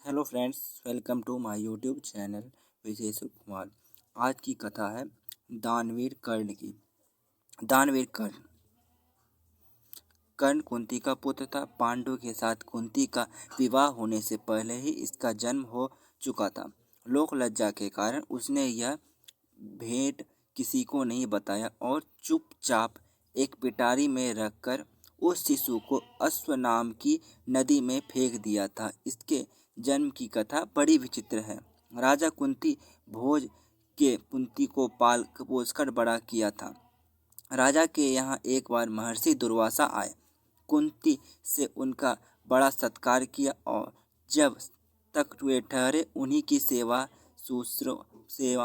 Hello friends, welcome to my YouTube channel Vijay Kumar. आज की कथा है दानवीर कर्ण की। दानवीर कर्ण कर्ण कुंती का पुत्र था। पांडु के साथ कुंती का विवाह होने से पहले ही इसका जन्म हो चुका था। लोक लज्जा के कारण उसने यह भेंट किसी को नहीं बताया और चुपचाप एक पिटारी में रखकर उस शिशु को अश्व नाम की नदी में फेंक दिया था। इसके जन्म की कथा बड़ी विचित्र है। राजा कुंती भोज के कुंती को पाल पोसकर बड़ा किया था। राजा के यहाँ एक बार महर्षि दुर्वासा आए। कुंती से उनका बड़ा सत्कार किया और जब तक वे ठहरे उन्हीं की सेवा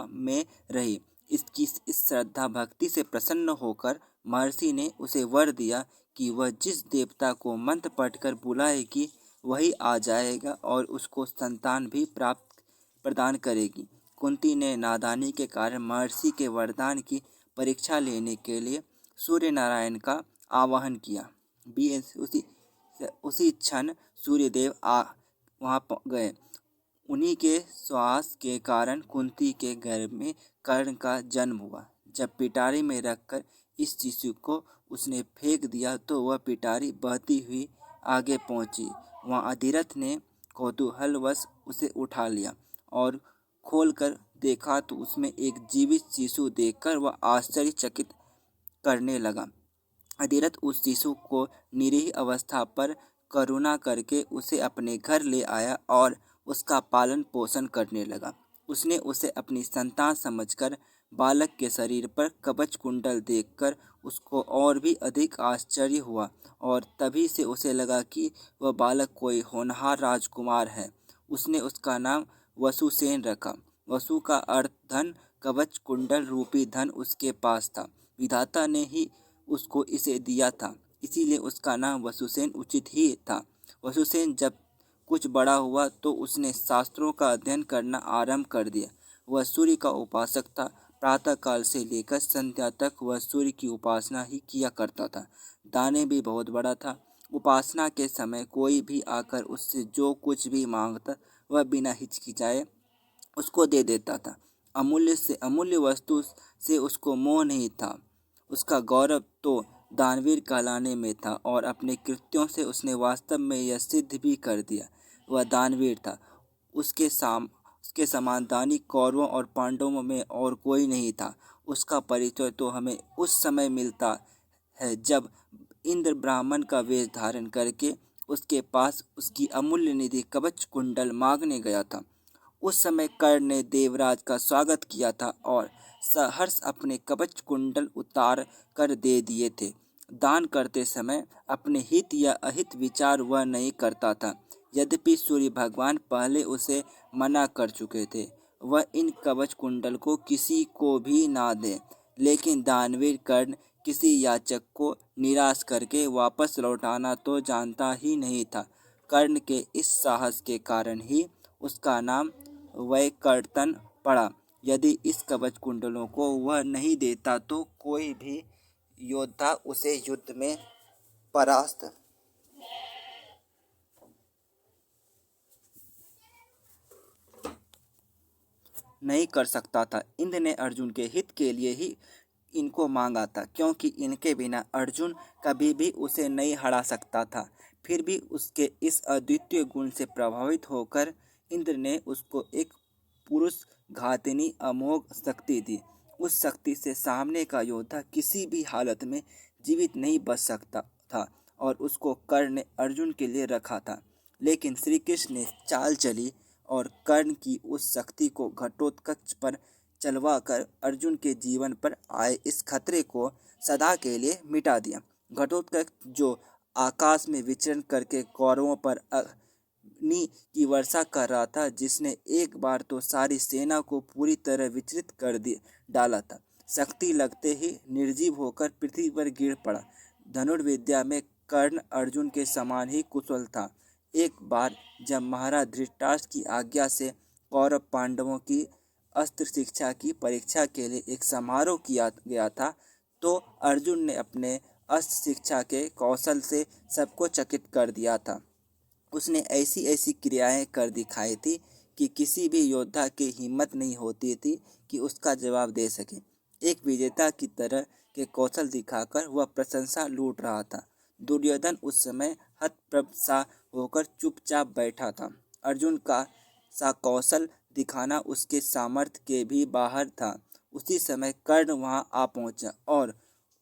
में रही। इसकी इस श्रद्धा भक्ति से प्रसन्न होकर महर्षि ने उसे वर दिया कि वह जिस देवता को मंत्र पढ़कर बुलाएगी वही आ जाएगा और उसको संतान भी प्राप्त प्रदान करेगी। कुंती ने नादानी के कारण महर्षि के वरदान की परीक्षा लेने के लिए सूर्य नारायण का आवाहन किया। उसी क्षण सूर्यदेव वहाँ गए। उन्हीं के श्वास के कारण कुंती के गर्भ में कर्ण का जन्म हुआ। जब पिटारी में रखकर इस शिशु को उसने फेंक दिया तो वह पिटारी बहती हुई आगे पहुंची। वहाँ अधिरथ ने कौतूहलवश उसे उठा लिया और खोलकर देखा तो उसमें एक जीवित शिशु देखकर वह आश्चर्यचकित करने लगा। अधिरथ उस शिशु को निरीह अवस्था पर करुणा करके उसे अपने घर ले आया और उसका पालन पोषण करने लगा। उसने उसे अपनी संतान समझकर बालक के शरीर पर कवच कुंडल देखकर उसको और भी अधिक आश्चर्य हुआ और तभी से उसे लगा कि वह बालक कोई होनहार राजकुमार है। उसने उसका नाम वसुसेन रखा। वसु का अर्थ धन, कवच कुंडल रूपी धन उसके पास था। विधाता ने ही उसको इसे दिया था, इसीलिए उसका नाम वसुसेन उचित ही था। वसुसेन जब कुछ बड़ा हुआ तो उसने शास्त्रों का अध्ययन करना आरंभ कर दिया। वह सूर्य का उपासक था। प्रातःकाल से लेकर संध्या तक वह सूर्य की उपासना ही किया करता था। दाने भी बहुत बड़ा था। उपासना के समय कोई भी आकर उससे जो कुछ भी मांगता वह बिना हिचकिचाए उसको दे देता था। अमूल्य से अमूल्य वस्तु से उसको मोह नहीं था। उसका गौरव तो दानवीर कहलाने में था और अपने कृत्यों से उसने वास्तव में यह सिद्ध भी कर दिया। वह दानवीर था। उसके समान दानी कौरवों और पांडवों में और कोई नहीं था। उसका परिचय तो हमें उस समय मिलता है जब इंद्र ब्राह्मण का वेश धारण करके उसके पास उसकी अमूल्य निधि कवच कुंडल मांगने गया था। उस समय कर्ण ने देवराज का स्वागत किया था और सहर्ष अपने कवच कुंडल उतार कर दे दिए थे। दान करते समय अपने हित या अहित विचार वह नहीं करता था। यद्यपि सूर्य भगवान पहले उसे मना कर चुके थे वह इन कवच कुंडल को किसी को भी ना दे, लेकिन दानवीर कर्ण किसी याचक को निराश करके वापस लौटाना तो जानता ही नहीं था। कर्ण के इस साहस के कारण ही उसका नाम वैकर्तन पड़ा। यदि इस कवच कुंडलों को वह नहीं देता तो कोई भी योद्धा उसे युद्ध में परास्त नहीं कर सकता था। इंद्र ने अर्जुन के हित के लिए ही इनको मांगा था, क्योंकि इनके बिना अर्जुन कभी भी उसे नहीं हरा सकता था। फिर भी उसके इस अद्वितीय गुण से प्रभावित होकर इंद्र ने उसको एक पुरुष घातिनी अमोघ शक्ति दी। उस शक्ति से सामने का योद्धा किसी भी हालत में जीवित नहीं बच सकता था और उसको कर्ण ने अर्जुन के लिए रखा था। लेकिन श्री कृष्ण ने चाल चली और कर्ण की उस शक्ति को घटोत्कच पर चलवा कर अर्जुन के जीवन पर आए इस खतरे को सदा के लिए मिटा दिया। घटोत्कच जो आकाश में विचरण करके कौरवों पर अग्नि की वर्षा कर रहा था, जिसने एक बार तो सारी सेना को पूरी तरह विचलित कर डाला था, शक्ति लगते ही निर्जीव होकर पृथ्वी पर गिर पड़ा। धनुर्विद्या में कर्ण अर्जुन के समान ही कुशल था। एक बार जब महाराज धृतराष्ट्र की आज्ञा से कौरव पांडवों की अस्त्र शिक्षा की परीक्षा के लिए एक समारोह किया गया था तो अर्जुन ने अपने अस्त्र शिक्षा के कौशल से सबको चकित कर दिया था। उसने ऐसी ऐसी क्रियाएं कर दिखाई थी कि किसी भी योद्धा की हिम्मत नहीं होती थी कि उसका जवाब दे सके। एक विजेता की तरह के कौशल दिखाकर वह प्रशंसा लूट रहा था। दुर्योधन उस समय हतप्रभ सा होकर चुपचाप बैठा था। अर्जुन का सा कौशल दिखाना उसके सामर्थ्य के भी बाहर था। उसी समय कर्ण वहां आ पहुंचा और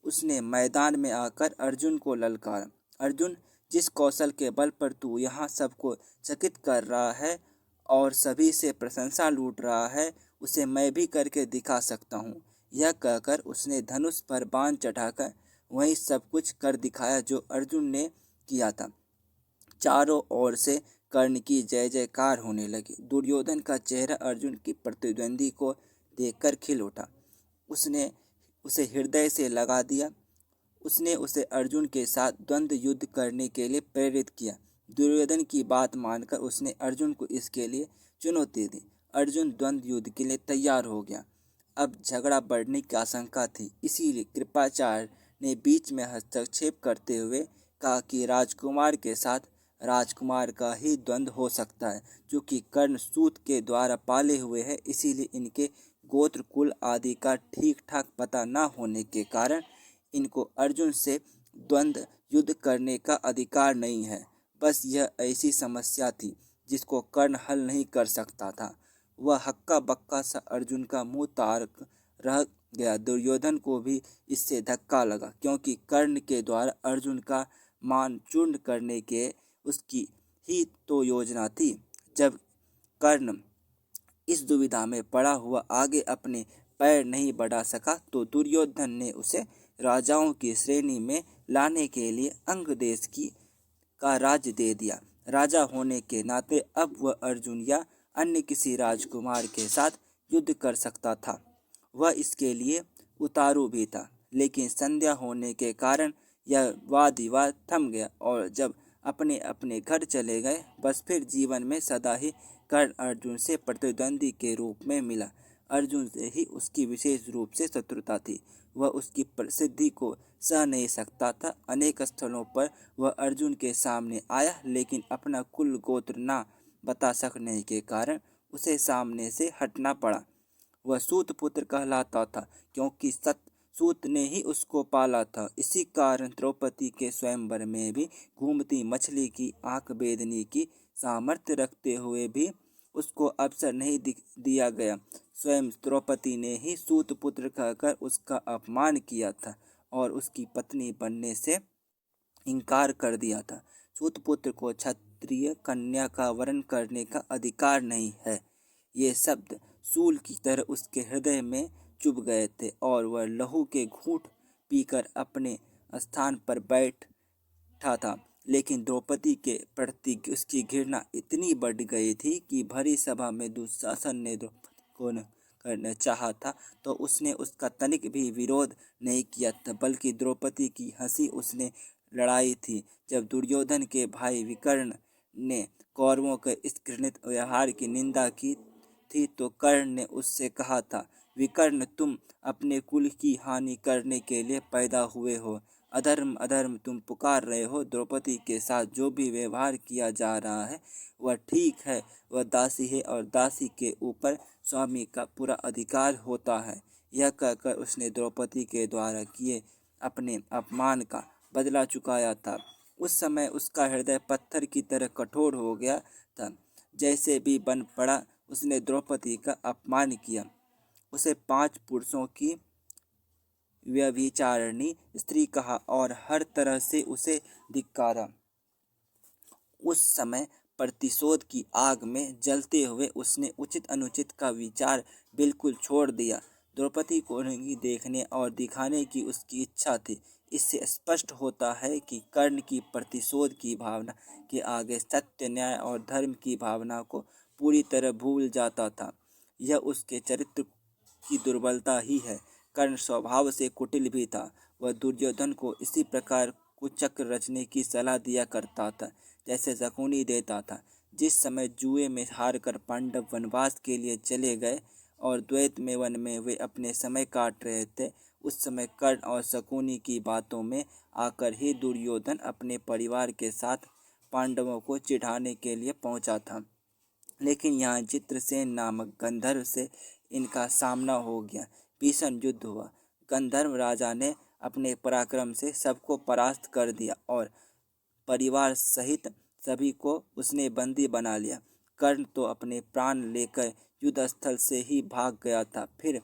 उसने मैदान में आकर अर्जुन को ललकारा। अर्जुन, जिस कौशल के बल पर तू यहाँ सबको चकित कर रहा है और सभी से प्रशंसा लूट रहा है, उसे मैं भी करके दिखा सकता हूँ। यह कहकर उसने धनुष पर बाण चढ़ाकर वही सब कुछ कर दिखाया जो अर्जुन ने किया था। चारों ओर से कर्ण की जय जयकार होने लगी। दुर्योधन का चेहरा अर्जुन की प्रतिद्वंदी को देखकर खिल उठा। उसने उसे हृदय से लगा दिया। उसने उसे अर्जुन के साथ द्वंद्व युद्ध करने के लिए प्रेरित किया। दुर्योधन की बात मानकर उसने अर्जुन को इसके लिए चुनौती दी। अर्जुन द्वंद्व युद्ध के लिए तैयार हो गया। अब झगड़ा बढ़ने की आशंका थी, इसीलिए कृपाचार्य ने बीच में हस्तक्षेप करते हुए कहा कि राजकुमार के साथ राजकुमार का ही द्वंद्व हो सकता है, जो कि कर्ण सूत के द्वारा पाले हुए हैं। इसीलिए इनके गोत्र कुल आदि का ठीक ठाक पता न होने के कारण इनको अर्जुन से द्वंद्व युद्ध करने का अधिकार नहीं है। बस यह ऐसी समस्या थी जिसको कर्ण हल नहीं कर सकता था। वह हक्का बक्का सा अर्जुन का मुंह तार रह गया। दुर्योधन को भी इससे धक्का लगा, क्योंकि कर्ण के द्वारा अर्जुन का मान चूर्ण करने के उसकी ही तो योजना थी। जब कर्ण इस दुविधा में पड़ा हुआ आगे अपने पैर नहीं बढ़ा सका, तो दुर्योधन ने उसे राजाओं की श्रेणी में लाने के लिए अंग देश का राज्य दे दिया। राजा होने के नाते अब वह अर्जुन या अन्य किसी राजकुमार के साथ युद्ध कर सकता था। वह इसके लिए उतारू भी था, लेकिन संध्या होने के कारण यह वाद विवाद थम गया और जब अपने अपने घर चले गए, बस फिर जीवन में सदा ही कर्ण अर्जुन से प्रतिद्वंदी के रूप में मिला। अर्जुन से ही उसकी विशेष रूप से शत्रुता थी। वह उसकी प्रसिद्धि को सह नहीं सकता था। अनेक स्थलों पर वह अर्जुन के सामने आया, लेकिन अपना कुल गोत्र ना बता सकने के कारण उसे सामने से हटना पड़ा। वह सूत पुत्र कहलाता था, क्योंकि सूत ने ही उसको पाला था। इसी कारण द्रौपदी के स्वयंवर में भी घूमती मछली की आंख बेदनी की सामर्थ्य रखते हुए भी उसको अवसर नहीं दिया गया। स्वयं द्रौपदी ने ही सूत पुत्र कहकर उसका अपमान किया था और उसकी पत्नी बनने से इनकार कर दिया था। सूतपुत्र को क्षत्रिय कन्या का वरण करने का अधिकार नहीं है। ये शब्द सूल की तरह उसके हृदय में चुभ गए थे और वह लहू के घूंट पीकर अपने स्थान पर बैठा था। लेकिन द्रौपदी के प्रति उसकी घृणा इतनी बढ़ गई थी कि भरी सभा में दुशासन ने द्रौपदी को करना चाहा था तो उसने उसका तनिक भी विरोध नहीं किया था, बल्कि द्रौपदी की हंसी उसने लड़ाई थी। जब दुर्योधन के भाई विकर्ण ने कौरवों के इस घृणित व्यवहार की निंदा की थी तो कर्ण ने उससे कहा था, विकर्ण, तुम अपने कुल की हानि करने के लिए पैदा हुए हो। अधर्म अधर्म तुम पुकार रहे हो। द्रौपदी के साथ जो भी व्यवहार किया जा रहा है वह ठीक है। वह दासी है और दासी के ऊपर स्वामी का पूरा अधिकार होता है। यह कहकर उसने द्रौपदी के द्वारा किए अपने अपमान का बदला चुकाया था। उस समय उसका हृदय पत्थर की तरह कठोर हो गया था। जैसे भी बन पड़ा, उसने द्रौपदी का अपमान किया, उसे 5 पुरुषों की व्यभिचारिणी स्त्री कहा और हर तरह से उसे धिक्कारा। उस समय प्रतिशोध की आग में जलते हुए उसने उचित अनुचित का विचार बिल्कुल छोड़ दिया। द्रौपदी को नहीं देखने और दिखाने की उसकी इच्छा थी। इससे स्पष्ट होता है कि कर्ण की प्रतिशोध की भावना के आगे सत्य, न्याय और धर्म की भावना को पूरी तरह भूल जाता था। यह उसके चरित्र की दुर्बलता ही है। कर्ण स्वभाव से कुटिल भी था। वह दुर्योधन को इसी प्रकार कुचक्र रचने की सलाह दिया करता था जैसे शकुनी देता था। जिस समय जुए में हारकर पांडव वनवास के लिए चले गए और द्वैत में वन में वे अपने समय काट रहे थे, उस समय कर्ण और शकुनी की बातों में आकर ही दुर्योधन अपने परिवार के साथ पांडवों को चिढ़ाने के लिए पहुंचा था। लेकिन यहाँ चित्रसेन नामक गंधर्व से इनका सामना हो गया। भीषण युद्ध हुआ। गंधर्व राजा ने अपने पराक्रम से सबको परास्त कर दिया और परिवार सहित सभी को उसने बंदी बना लिया। कर्ण तो अपने प्राण लेकर युद्ध स्थल से ही भाग गया था। फिर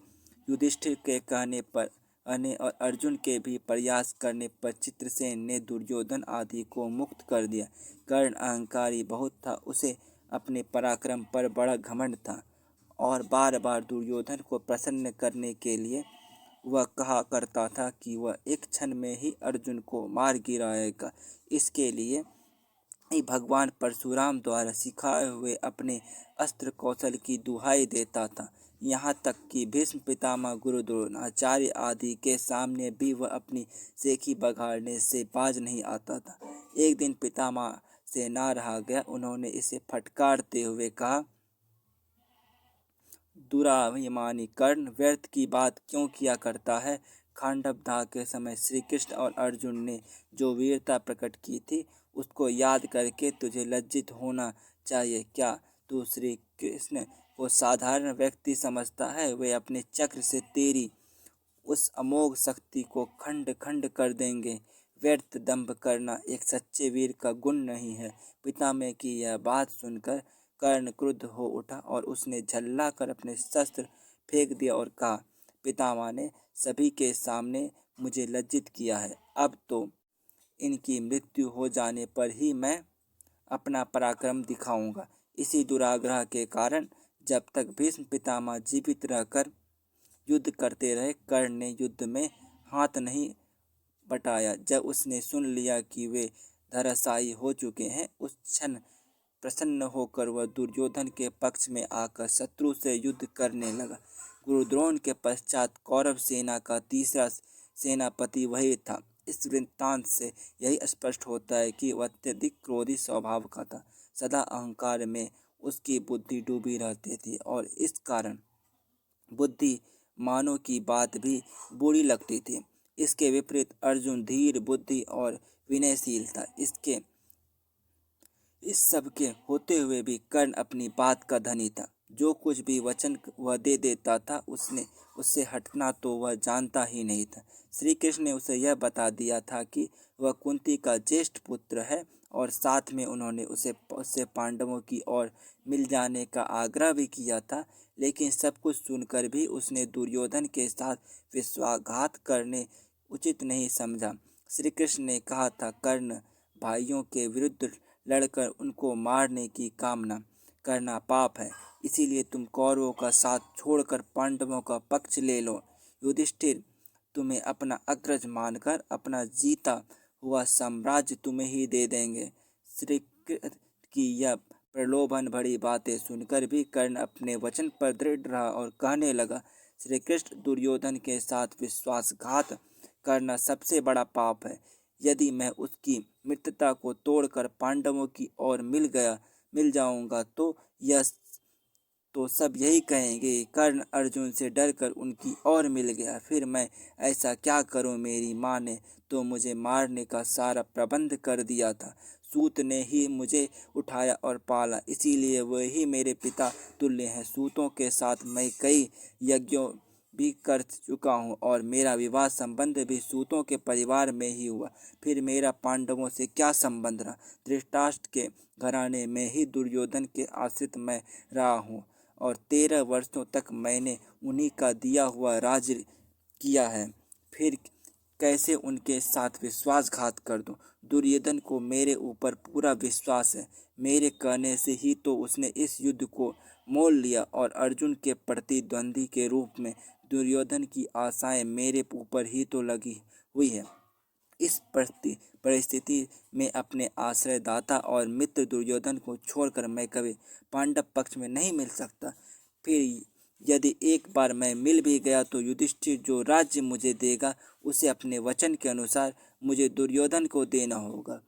युधिष्ठिर के कहने पर और अर्जुन के भी प्रयास करने पर चित्रसेन ने दुर्योधन आदि को मुक्त कर दिया। कर्ण अहंकारी बहुत था, उसे अपने पराक्रम पर बड़ा घमंड था और बार बार दुर्योधन को प्रसन्न करने के लिए वह कहा करता था कि वह एक क्षण में ही अर्जुन को मार गिराएगा। इसके लिए भगवान परशुराम द्वारा सिखाए हुए अपने अस्त्र कौशल की दुहाई देता था। यहाँ तक कि भीष्म पितामह, गुरु द्रोणाचार्य आदि के सामने भी वह अपनी सेखी बघाड़ने से बाज नहीं आता था। एक दिन पितामह से ना रहा गया। उन्होंने इसे फटकारते हुए कहा, दुराभिमानी कर्ण, व्यर्थ की बात क्यों किया करता है? खांडव दाह के समय श्री कृष्ण और अर्जुन ने जो वीरता प्रकट की थी, उसको याद करके तुझे लज्जित होना चाहिए। क्या तू श्री कृष्ण को साधारण व्यक्ति समझता है? वे अपने चक्र से तेरी उस अमोघ शक्ति को खंड खंड कर देंगे। व्यर्थ दंभ करना एक सच्चे वीर का गुण नहीं है। पितामह की यह बात सुनकर कर्ण क्रुद्ध हो उठा और उसने झल्ला कर अपने शस्त्र फेंक दिया और कहा, पितामह ने सभी के सामने मुझे लज्जित किया है। अब तो इनकी मृत्यु हो जाने पर ही मैं अपना पराक्रम दिखाऊंगा। इसी दुराग्रह के कारण जब तक भीष्म पितामह जीवित रहकर युद्ध करते रहे, कर्ण ने युद्ध में हाथ नहीं बटाया। जब उसने सुन लिया कि वे धराशायी हो चुके हैं, उस क्षण प्रसन्न होकर वह दुर्योधन के पक्ष में आकर शत्रु से युद्ध करने लगा। गुरुद्रोण के पश्चात कौरव सेना का तीसरा सेनापति वही था। इस वृत्तांत से यही स्पष्ट होता है कि वह अत्यधिक क्रोधी स्वभाव का था। सदा अहंकार में उसकी बुद्धि डूबी रहती थी और इस कारण बुद्धि मानों की बात भी बुरी लगती थी। इसके विपरीत अर्जुन धीर, बुद्धि और विनयशील था। इस सब के होते हुए भी कर्ण अपनी बात का धनी था। जो कुछ भी वचन वह दे देता था, उससे हटना तो वह जानता ही नहीं था। श्री कृष्ण ने उसे यह बता दिया था कि वह कुंती का ज्येष्ठ पुत्र है और साथ में उन्होंने उससे पांडवों की ओर मिल जाने का आग्रह भी किया था। लेकिन सब कुछ सुनकर भी उसने दुर्योधन के साथ विश्वासघात करने उचित नहीं समझा। श्री कृष्ण ने कहा था, कर्ण भाइयों के विरुद्ध लड़कर उनको मारने की कामना करना पाप है। इसीलिए तुम कौरवों का साथ छोड़कर पांडवों का पक्ष ले लो। युधिष्ठिर तुम्हें अपना अग्रज मानकर अपना जीता हुआ साम्राज्य तुम्हें ही दे देंगे। श्री कृष्ण की यह प्रलोभन भरी बातें सुनकर भी कर्ण अपने वचन पर दृढ़ रहा और कहने लगा, श्री कृष्ण, दुर्योधन के साथ विश्वासघात करना सबसे बड़ा पाप है। यदि मैं उसकी मित्रता को तोड़कर पांडवों की ओर मिल जाऊंगा तो सब यही कहेंगे, कर्ण अर्जुन से डरकर उनकी ओर मिल गया। फिर मैं ऐसा क्या करूं? मेरी माँ ने तो मुझे मारने का सारा प्रबंध कर दिया था। सूत ने ही मुझे उठाया और पाला, इसीलिए वही मेरे पिता तुल्य हैं। सूतों के साथ मैं कई यज्ञों भी कर चुका हूँ और मेरा विवाह संबंध भी सूतों के परिवार में ही हुआ। फिर मेरा पांडवों से क्या संबंध रहा? धृतराष्ट्र के घराने में ही दुर्योधन के आश्रित मैं रहा हूँ और 13 वर्षों तक मैंने उन्हीं का दिया हुआ राज्य किया है। फिर कैसे उनके साथ विश्वासघात कर दूं? दुर्योधन को मेरे ऊपर पूरा विश्वास है। मेरे कहने से ही तो उसने इस युद्ध को मोल लिया और अर्जुन के प्रतिद्वंदी के रूप में दुर्योधन की आशाएं मेरे ऊपर ही तो लगी हुई है। इस परिस्थिति में अपने आश्रयदाता और मित्र दुर्योधन को छोड़कर मैं कभी पांडव पक्ष में नहीं मिल सकता। फिर यदि एक बार मैं मिल भी गया तो युधिष्ठिर जो राज्य मुझे देगा, उसे अपने वचन के अनुसार मुझे दुर्योधन को देना होगा।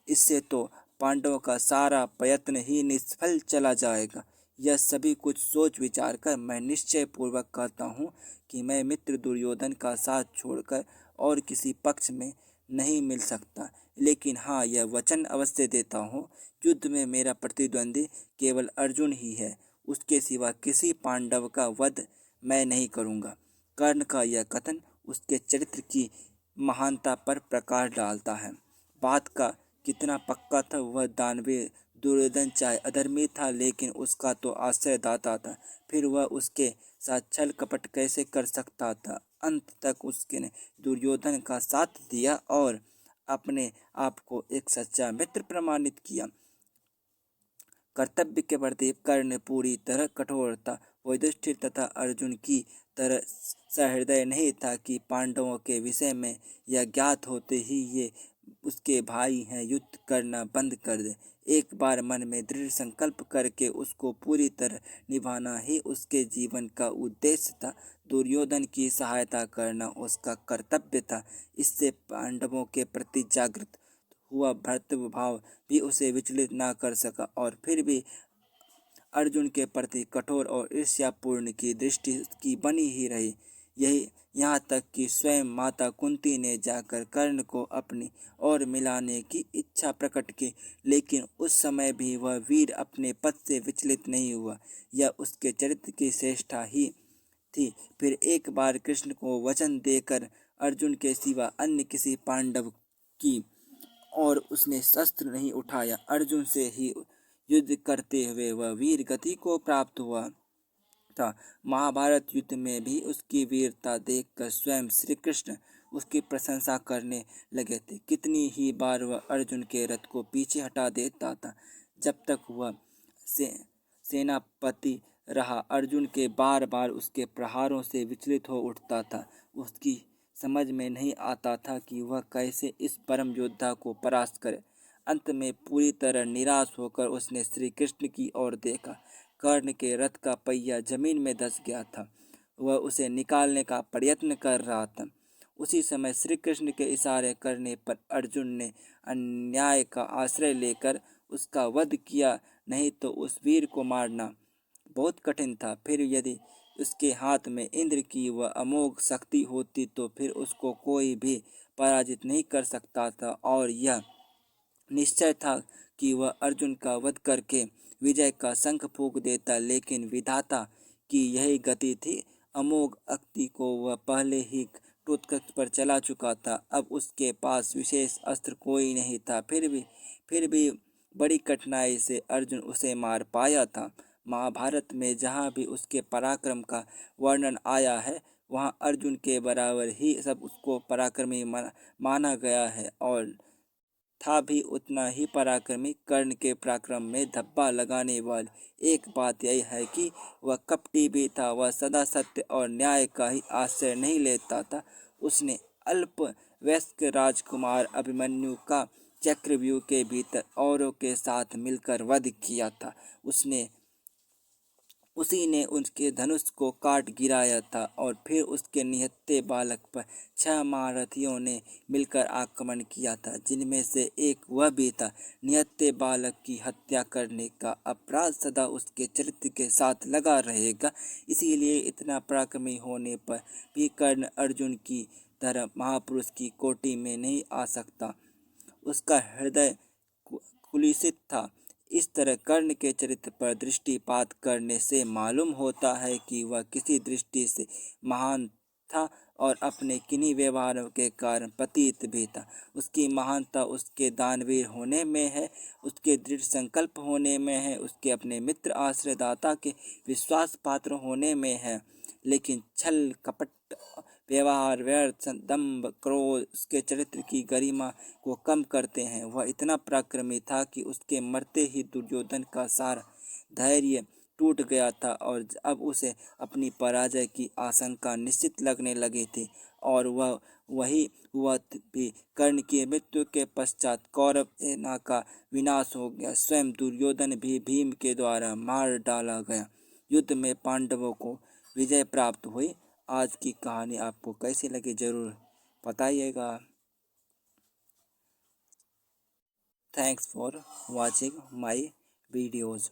इससे तो पांडवों का सारा प्रयत्न ही निष्फल चला जाएगा। यह सभी कुछ सोच विचार कर मैं निश्चय पूर्वक कहता हूँ कि मैं मित्र दुर्योधन का साथ छोड़कर और किसी पक्ष में नहीं मिल सकता, लेकिन हाँ, यह वचन अवश्य देता हूँ, युद्ध में मेरा प्रतिद्वंदी केवल अर्जुन ही है। उसके सिवा किसी पांडव का वध मैं नहीं करूँगा। कर्ण का यह कथन उसके चरित्र की महानता पर प्रकाश डालता है। बात का कितना पक्का था वह दानवीर दुर्योधन, चाहे अधर्मी था लेकिन उसका तो आश्रयदाता था, फिर वह उसके साथ छल कपट कैसे कर सकता था। अंत तक उसके ने दुर्योधन का साथ दिया और अपने आप को एक सच्चा मित्र प्रमाणित किया। कर्तव्य के प्रति कर्ण पूरी तरह कठोर था। वह युधिष्ठिर तथा अर्जुन की तरह सहृदय नहीं था कि पांडवों के विषय में यह ज्ञात होते ही ये उसके भाई हैं युद्ध करना बंद कर दे। एक बार मन में दृढ़ संकल्प करके उसको पूरी तरह निभाना ही उसके जीवन का उद्देश्य था। दुर्योधन की सहायता करना उसका कर्तव्य था। इससे पांडवों के प्रति जागृत हुआ भ्रातृ भाव भी उसे विचलित ना कर सका और फिर भी अर्जुन के प्रति कठोर और ईर्ष्यापूर्ण की दृष्टि उसकी बनी ही रही। यही यहाँ तक कि स्वयं माता कुंती ने जाकर कर्ण को अपनी ओर मिलाने की इच्छा प्रकट की, लेकिन उस समय भी वह वीर अपने पद से विचलित नहीं हुआ। यह उसके चरित्र की श्रेष्ठता ही थी। फिर एक बार कृष्ण को वचन देकर अर्जुन के सिवा अन्य किसी पांडव की और उसने शस्त्र नहीं उठाया। अर्जुन से ही युद्ध करते हुए वह वीर गति को प्राप्त हुआ था। महाभारत युद्ध में भी उसकी वीरता देखकर स्वयं श्री कृष्ण उसकी प्रशंसा करने लगे थे। कितनी ही बार वह अर्जुन के रथ को पीछे हटा देता था। जब तक वह सेनापति रहा, अर्जुन के बार बार उसके प्रहारों से विचलित हो उठता था। उसकी समझ में नहीं आता था कि वह कैसे इस परम योद्धा को परास्त करे। अंत में पूरी तरह निराश होकर उसने श्री कृष्ण की ओर देखा। कर्ण के रथ का पहिया जमीन में धंस गया था। वह उसे निकालने का प्रयत्न कर रहा था। उसी समय श्री कृष्ण के इशारे करने पर अर्जुन ने अन्याय का आश्रय लेकर उसका वध किया, नहीं तो उस वीर को मारना बहुत कठिन था। फिर यदि उसके हाथ में इंद्र की वह अमोघ शक्ति होती तो फिर उसको कोई भी पराजित नहीं कर सकता था और यह निश्चय था कि वह अर्जुन का वध करके विजय का शंख फूंक देता, लेकिन विधाता की यही गति थी। अमोघ शक्ति को वह पहले ही टूटकर पर चला चुका था। अब उसके पास विशेष अस्त्र कोई नहीं था। फिर भी बड़ी कठिनाई से अर्जुन उसे मार पाया था। महाभारत में जहाँ भी उसके पराक्रम का वर्णन आया है, वहाँ अर्जुन के बराबर ही सब उसको पराक्रमी माना गया है और था भी उतना ही पराक्रमी। कर्ण के पराक्रम में धब्बा लगाने वाली एक बात यही है कि वह कपटी भी था। वह सदा सत्य और न्याय का ही आश्रय नहीं लेता था। उसने अल्प वयस्क राजकुमार अभिमन्यु का चक्रव्यूह के भीतर औरों के साथ मिलकर वध किया था। उसी ने उसके धनुष को काट गिराया था और फिर उसके निहत्थे बालक पर 6 महारथियों ने मिलकर आक्रमण किया था, जिनमें से एक वह भी था। निहत्थे बालक की हत्या करने का अपराध सदा उसके चरित्र के साथ लगा रहेगा। इसीलिए इतना पराक्रमी होने पर भी कर्ण अर्जुन की तरह महापुरुष की कोटि में नहीं आ सकता। उसका हृदय कुलसित था। इस तरह कर्ण के चरित्र पर दृष्टिपात करने से मालूम होता है कि वह किसी दृष्टि से महान था और अपने किन्हीं व्यवहारों के कारण पतित भी था। उसकी महानता उसके दानवीर होने में है, उसके दृढ़ संकल्प होने में है, उसके अपने मित्र आश्रयदाता के विश्वास पात्र होने में है। लेकिन छल कपट व्यवहार, व्यर्थ दंभ, क्रोध उसके चरित्र की गरिमा को कम करते हैं। वह इतना पराक्रमी था कि उसके मरते ही दुर्योधन का सारा धैर्य टूट गया था और अब उसे अपनी पराजय की आशंका निश्चित लगने लगी थी। और वह वही हुआ भी। कर्ण की मृत्यु के पश्चात कौरव सेना का विनाश हो गया। स्वयं दुर्योधन भी भीम के द्वारा मार डाला गया। युद्ध में पांडवों को विजय प्राप्त हुई। आज की कहानी आपको कैसी लगी ज़रूर बताइएगा। Thanks for watching my videos.